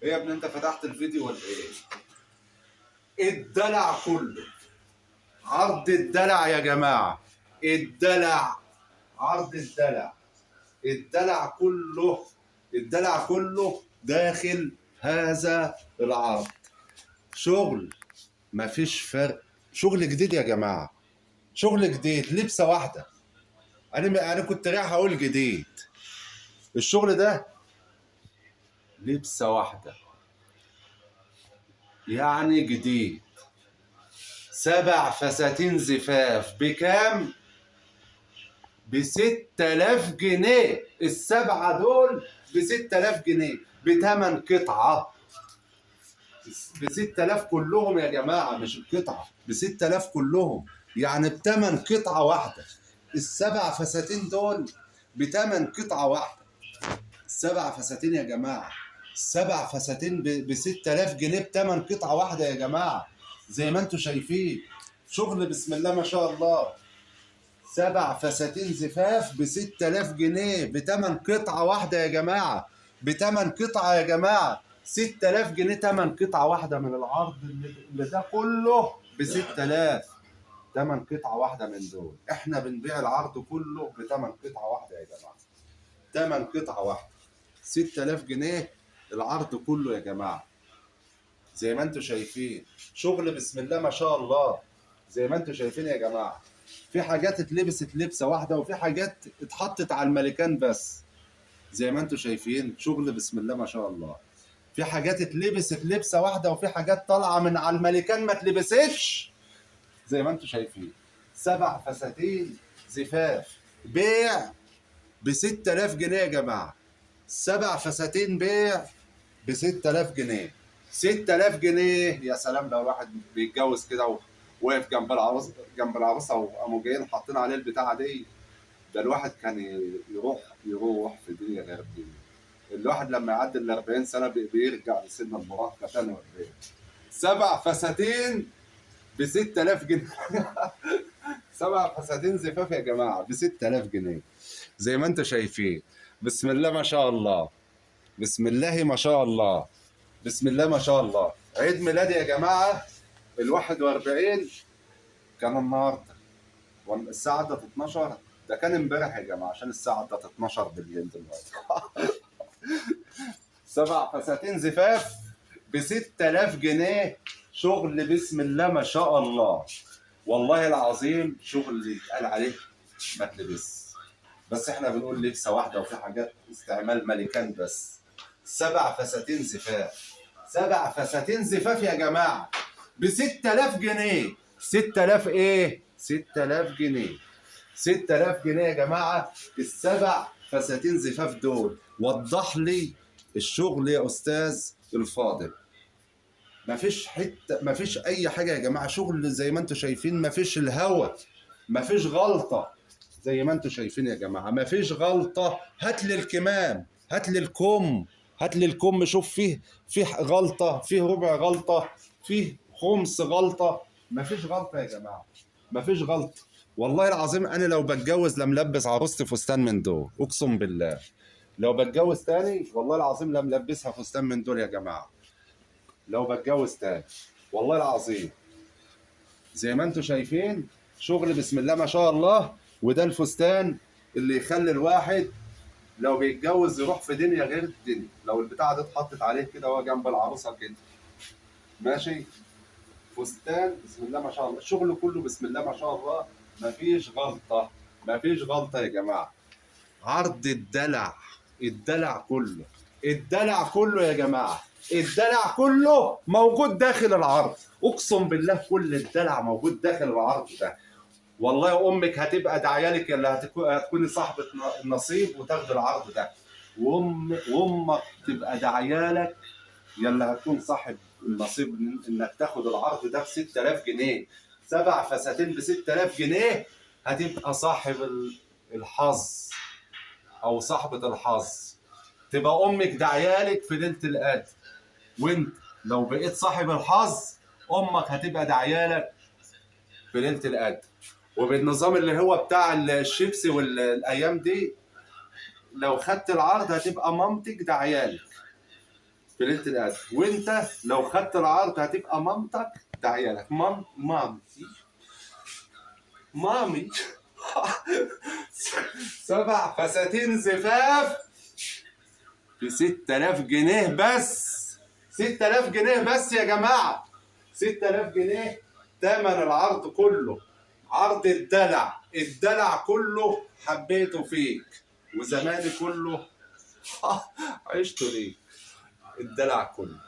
ايه يا ابني انت فتحت الفيديو ولا ايه؟ الدلع كله، عرض الدلع يا جماعة. الدلع، عرض الدلع، الدلع كله، الدلع كله داخل هذا العرض. شغل مفيش فرق، شغل جديد يا جماعة، شغل جديد، لبسة واحدة. انا كنت رايح اقول جديد، الشغل ده لبسة واحدة يعني جديد. 7 فساتين زفاف بكام؟ ب6000 جنيه. السبعة دول ب6000 جنيه، بتمن قطعة. ب6000 كلهم يا جماعة، مش القطعة، ب6000 كلهم، يعني بتمن قطعة واحدة. ال7 فساتين دول بتمن قطعة واحدة. ال7 فساتين يا جماعة، ال7 فساتين ب6000 جنيه بتمن قطعة واحدة يا جماعة. زي ما انتم شايفين، شغل بسم الله ما شاء الله. 7 فساتين زفاف ب6000 جنيه بتمن قطعة واحدة يا جماعة، بتمن قطعة يا جماعة. 6000 جنيه تمن قطعة واحدة من العرض اللي ده كله ب6000. تمن قطعة واحدة من دول، احنا بنبيع العرض كله بتمن قطعة واحدة يا جماعة. تمن قطعة واحدة 6000 جنيه، العرض كله يا جماعة. زي ما انتم شايفين، شغل بسم الله ما شاء الله. زي ما انتم شايفين يا جماعة، في حاجات اتلبست لبسة واحدة، وفي حاجات اتحطت على الملكان بس. زي ما انتم شايفين، شغل بسم الله ما شاء الله. في حاجات اتلبست لبسة واحدة، وفي حاجات طالعة من على الملكان ما اتلبستش. زي ما انتم شايفين، 7 فساتين زفاف بيع ب6000 جنيه يا جماعة. 7 فساتين بيع ب6000 جنيه. 6000 جنيه يا سلام لو الواحد بيتجوز كده وواقف جنب العروسه، جنب العروسه، وقاموا جايين حاطين عليه البتاعه دي. ده الواحد كان يروح في دنيا غير الدنيا. الواحد لما يعدي ال 40 سنه بيرجع لسن المراهقه تاني ولا ايه؟ 7 فساتين ب 6000 جنيه. 7 فساتين زفاف يا جماعه ب 6000 جنيه. زي ما انتم شايفين، بسم الله ما شاء الله، بسم الله ما شاء الله، بسم الله ما شاء الله. عيد ميلادي يا جماعة ال41 كان النهارده، والساعة عدت 12. ده كان امبارح يا جماعة، عشان الساعة عدت 12 بالليل دلوقتي. 7 فساتين زفاف ب6000 جنيه، شغل بسم الله ما شاء الله. والله العظيم شغل يتقال عليه ما تلبس، بس احنا بنقول لبسة واحدة، وفي حاجات استعمال ملكان بس. 7 فساتين زفاف، 7 فساتين زفاف يا جماعة ب6000 جنيه. 6000 ايه؟ 6000 جنيه. 6000 جنيه يا جماعة، ال7 فساتين زفاف دول. وضح لي الشغل يا أستاذ الفاضل. مفيش حتة، مفيش أي حاجة يا جماعة، شغل زي ما انتم شايفين، مفيش الهوا، مفيش غلطة. زي ما انتم شايفين يا جماعة، مفيش غلطة. هات لي الكمام، هات لي الكم، هات لي الكم، شوف فيه غلطة، فيه ربع غلطة، فيه خمس غلطة. مفيش غلطة يا جماعة، مفيش غلطة. والله العظيم انا لو بتجوز لملبس عروستي فستان من دول، اقسم بالله. لو بتجوز تاني والله العظيم لملبسها فستان من دول يا جماعة. لو بتجوز تاني والله العظيم. زي ما انتم شايفين، شغل بسم الله ما شاء الله. وده الفستان اللي يخلي الواحد لو بيتجوز يروح في دنيا غير الدنيا. لو البتاعه دي اتحطت عليه كده وهو جنب العروسه كده ماشي، فستان بسم الله ما شاء الله، الشغل كله بسم الله ما شاء الله. مفيش غلطه، مفيش غلطه يا جماعه. عرض الدلع، الدلع كله، الدلع كله يا جماعه، الدلع كله موجود داخل العرض. اقسم بالله كل الدلع موجود داخل العرض ده. والله امك هتبقى داعيالك، اللي هتكوني صاحبه النصيب وتاخد العرض ده. وامك تبقى داعيالك، يلا هتكون صاحب النصيب انك تاخد العرض ده ب 6000 جنيه. 7 فساتين ب 6000 جنيه، هتبقى صاحب الحظ او صاحبة الحظ. تبقى امك داعيالك في ليلة القدر، وانت لو بقيت صاحب الحظ امك هتبقى داعيالك في ليلة القدر. وبالنظام اللي هو بتاع الشيبسي والايام دي، لو خدت العرض هتبقى مامتك داعيالك في ليله القدر. وانت لو خدت العرض هتبقى مامتك داعيه لك. مامتي مامي 7 فساتين زفاف ب 6000 جنيه بس. 6000 جنيه بس يا جماعه، 6000 جنيه تمن العرض كله. عرض الدلع، الدلع كله حبيته فيك، وزماني كله عشته ليك. الدلع كله.